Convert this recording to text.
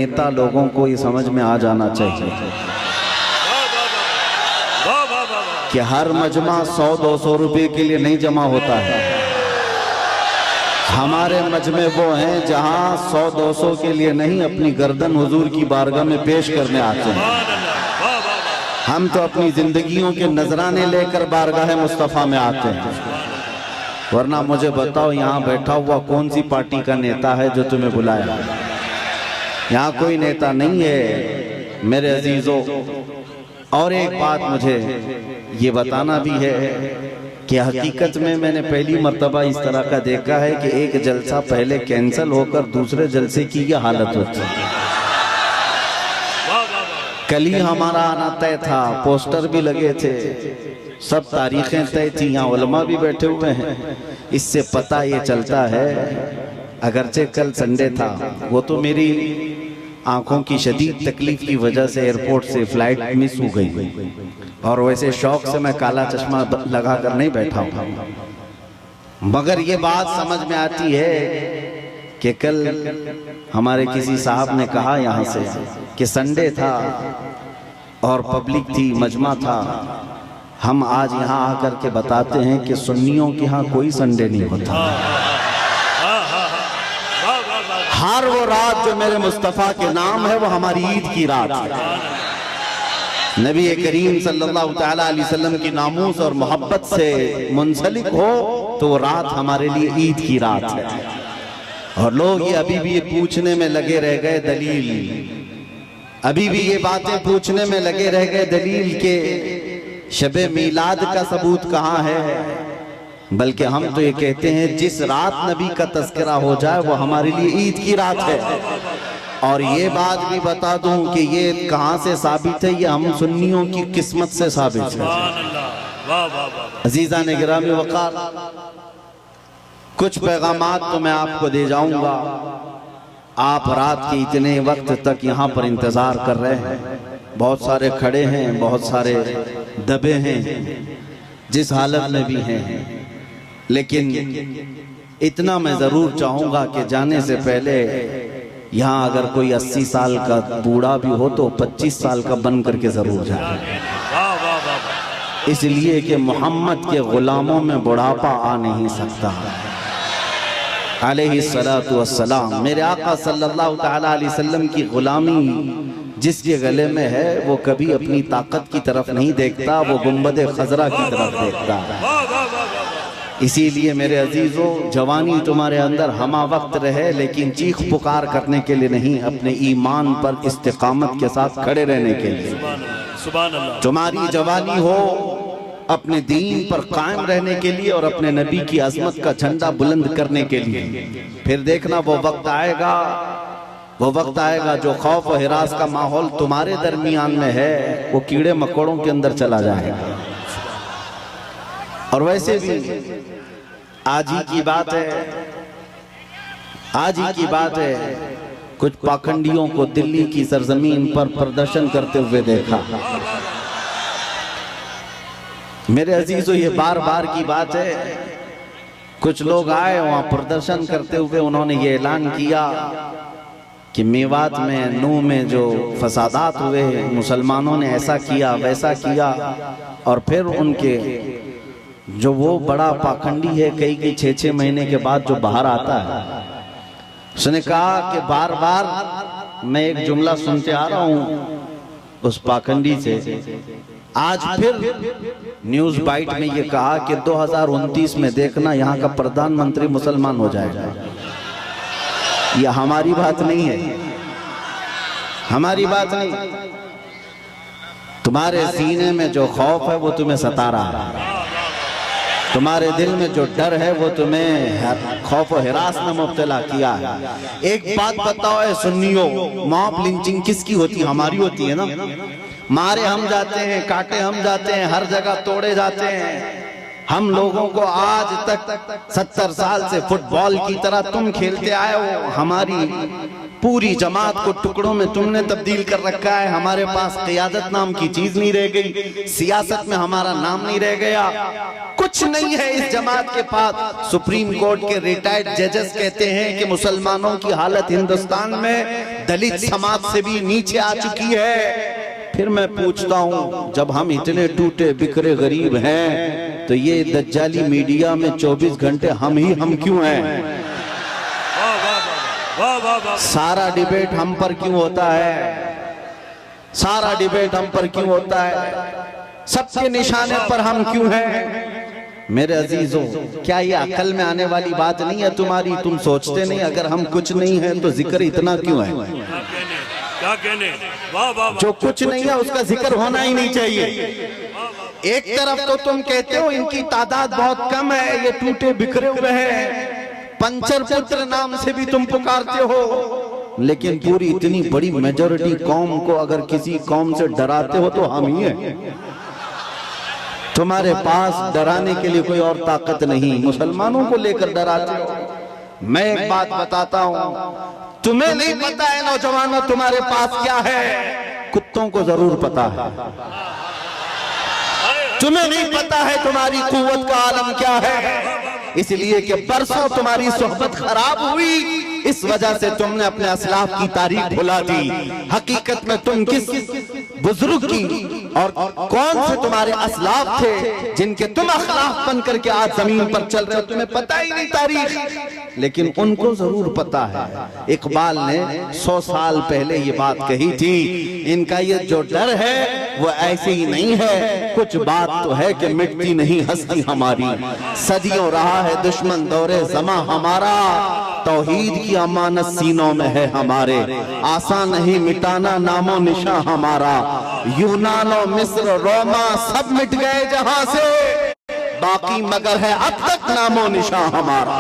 नेता लोगों को ये समझ में आ जाना चाहिए कि हर मजमा 100-200 रुपए के लिए नहीं जमा होता है। हमारे मजमे वो हैं जहां 100-200 के लिए नहीं, अपनी गर्दन हुजूर की बारगाह में पेश करने आते हैं। हम तो अपनी जिंदगियों के नजराने लेकर बारगाह मुस्तफा में आते हैं। वरना मुझे बताओ, यहाँ बैठा हुआ कौन सी पार्टी का नेता है जो तुम्हें बुलाया? यहाँ कोई नेता नहीं है मेरे अजीजों। और एक बात मुझे ये बताना भी है कि हकीकत में मैंने पहली मर्तबा इस तरह का देखा है कि एक जलसा पहले कैंसिल होकर दूसरे जलसे की ये हालत होती है। कल ही हमारा आना तय था, पोस्टर भी लगे थे, सब तारीखें तय थी, यहाँ उलमा भी बैठे हुए हैं। इससे पता ये चलता है, अगरचे कल संडे था, वो तो मेरी आंखों की शदीद तकलीफ की वजह से एयरपोर्ट से फ्लाइट मिस हो गई, और वैसे शौक से मैं काला चश्मा लगा कर नहीं बैठा हूँ। मगर ये बात समझ में आती है कि कल हमारे किसी साहब ने कहा यहाँ से कि संडे था और पब्लिक थी, मजमा था। हम आज यहाँ आकर के बताते हैं कि सुन्नियों के यहाँ कोई संडे नहीं होता। हर वो रात जो मेरे मुस्तफ़ा के नाम है वो हमारी ईद की रात है। नबी करीम सल्लल्लाहु तआला अलैहि वसल्लम की नामूस और मोहब्बत से मुंसलिक हो तो वो रात हमारे लिए ईद की रात है। और लोग ये अभी भी ये पूछने में लगे रह गए दलील, अभी भी ये बातें पूछने में लगे रह गए दलील के शबे मीलाद का सबूत कहाँ है। बल्कि हम तो ये कहते हैं जिस रात नबी का तज़किरा हो जाए वो हमारे लिए ईद की रात है। और ये बात भी बता दूं कि ये कहाँ से साबित है, ये हम सुन्नियों की किस्मत से साबित है। अजीज़ान गिरामी वक़ार, कुछ पैगामात तो मैं आपको दे जाऊंगा। आप रात के इतने वक्त तक यहाँ पर इंतजार कर रहे हैं, बहुत सारे खड़े हैं, बहुत सारे दबे हैं, जिस हालत में भी हैं। लेकिन इतना मैं जरूर चाहूंगा कि जाने से पहले यहाँ अगर कोई 80 साल का बूढ़ा भी हो तो 25 साल का बन करके जरूर जाए, इसलिए कि मोहम्मद के गुलामों में बुढ़ापा आ नहीं सकता। अलैहिस्सलातु वस्सलाम, मेरे आका सल्लल्लाहु तआला अलैहि वसल्लम की गुलामी जिसके गले में है वो कभी अपनी ताकत की तरफ नहीं देखता, वो गुंबद खजरा की तरफ देखता है। इसीलिए मेरे अजीजों, जवानी तुम्हारे अंदर हमा वक्त रहे, लेकिन चीख पुकार करने के लिए नहीं, अपने ईमान पर इस्तिकामत के साथ खड़े रहने के लिए। तुम्हारी जवानी हो अपने दीन पर कायम रहने के लिए और अपने नबी की अजमत का झंडा बुलंद करने के लिए। फिर देखना वो वक्त आएगा, वो वक्त आएगा जो खौफ और हिरास का माहौल तुम्हारे दरमियान में है वो कीड़े मकोड़ों के अंदर चला जाएगा। और वैसे भी आज ही की बात है, आज ही की बात है, कुछ पाखंडियों को दिल्ली की सरजमीन पर प्रदर्शन करते हुए देखा। मेरे अजीजों, ये बार बार की बात है, कुछ लोग आए वहां प्रदर्शन करते हुए, उन्होंने ये ऐलान किया कि मेवात में, नूह में जो फसादात हुए, मुसलमानों ने ऐसा किया वैसा किया। और फिर उनके जो वो बड़ा पाखंडी है, कई 6-6 महीने के बाद जो बाहर आता है, उसने कहा कि बार बार मैं एक जुमला सुनते आ रहा हूं उस पाखंडी से। आज फिर न्यूज बाइट में ये कहा कि 2029 में देखना यहाँ का प्रधानमंत्री मुसलमान हो जाएगा। यह हमारी बात नहीं है, हमारी बात नहीं। तुम्हारे सीने में जो खौफ है वो तुम्हें सता रहा है, तुम्हारे दिल में जो डर है वो तुम्हें खौफ और हिरास में मुब्तला किया है। एक बात बताओ है सुन्नियों, मॉब लिंचिंग किसकी होती है? हमारी होती है ना। मारे हम जाते हैं, काटे हम जाते हैं, हर जगह तोड़े जाते हैं। हम लोगों को आज तक 70 साल से फुटबॉल की तरह तुम खेलते आए हो, हमारी पूरी जमात को टुकड़ों में तुमने तब्दील कर रखा है। हमारे पास क़ियादत नाम की चीज नहीं रह गई, सियासत में हमारा नाम नहीं रह गया, कुछ नहीं है इस जमात के पास। सुप्रीम कोर्ट के रिटायर्ड जजेस कहते हैं कि मुसलमानों की हालत हिंदुस्तान में दलित समाज से भी नीचे आ चुकी है। फिर मैं पूछता हूँ, जब हम इतने टूटे बिखरे गरीब हैं तो ये दज्जाली मीडिया में 24 घंटे हम क्यों हैं? सारा डिबेट हम पर क्यों होता है? सारा डिबेट हम पर क्यों होता है? सबके निशाने पर हम क्यों हैं? मेरे अजीजों, क्या ये अकल में आने वाली बात नहीं है तुम्हारी? तुम सोचते नहीं अगर हम कुछ नहीं है तो जिक्र इतना क्यों है? क्या कहने? वाह वाह। जो कुछ नहीं है उसका जिक्र होना ही नहीं चाहिए। एक तरफ तो तुम कहते हो इनकी तादाद बहुत कम है, ये टूटे बिखरे हुए हैं, पंचर पुत्र नाम से भी तुम पुकारते हो, लेकिन पूरी इतनी बड़ी मेजॉरिटी कौम को अगर किसी कौम से डराते हो तो हम ही हैं। तुम्हारे पास डराने के लिए कोई और ताकत नहीं, मुसलमानों को लेकर डराते हो। मैं एक बात बताता हूं, तुम्हें नहीं पता है नौजवानों तुम्हारे पास क्या है, कुत्तों को जरूर पता है। तुम्हें नहीं पता है तुम्हारी कुव्वत का आलम क्या है, इसलिए कि बरसों तुम्हारी सोहबत खराब हुई, इस वजह से तुमने अपने असलाफ की तारीख भुला दी। हकीकत में तुम किस बुजुर्ग की और कौन से तुम्हारे असलाफ थे जिनके तुम अखलाफ बन करके आज जमीन पर चल रहे हो, तुम्हें पता ही नहीं तारीख, लेकिन उनको जरूर पता है। इकबाल ने 100 साल पहले ये बात कही थी, इनका ये जो डर है वो ऐसे ही नहीं है, कुछ बात तो है कि मिटती नहीं हस्ती हमारी। सदियों रहा है दुश्मन दौरे ज़मा हमारा, तौहीद की अमानत सीनों में है हमारे, आसान नहीं मिटाना नामो निशा हमारा। यूनान और मिस्र रोमा सब मिट गए जहां से, बाकी मगर है अब तक नामो निशा हमारा।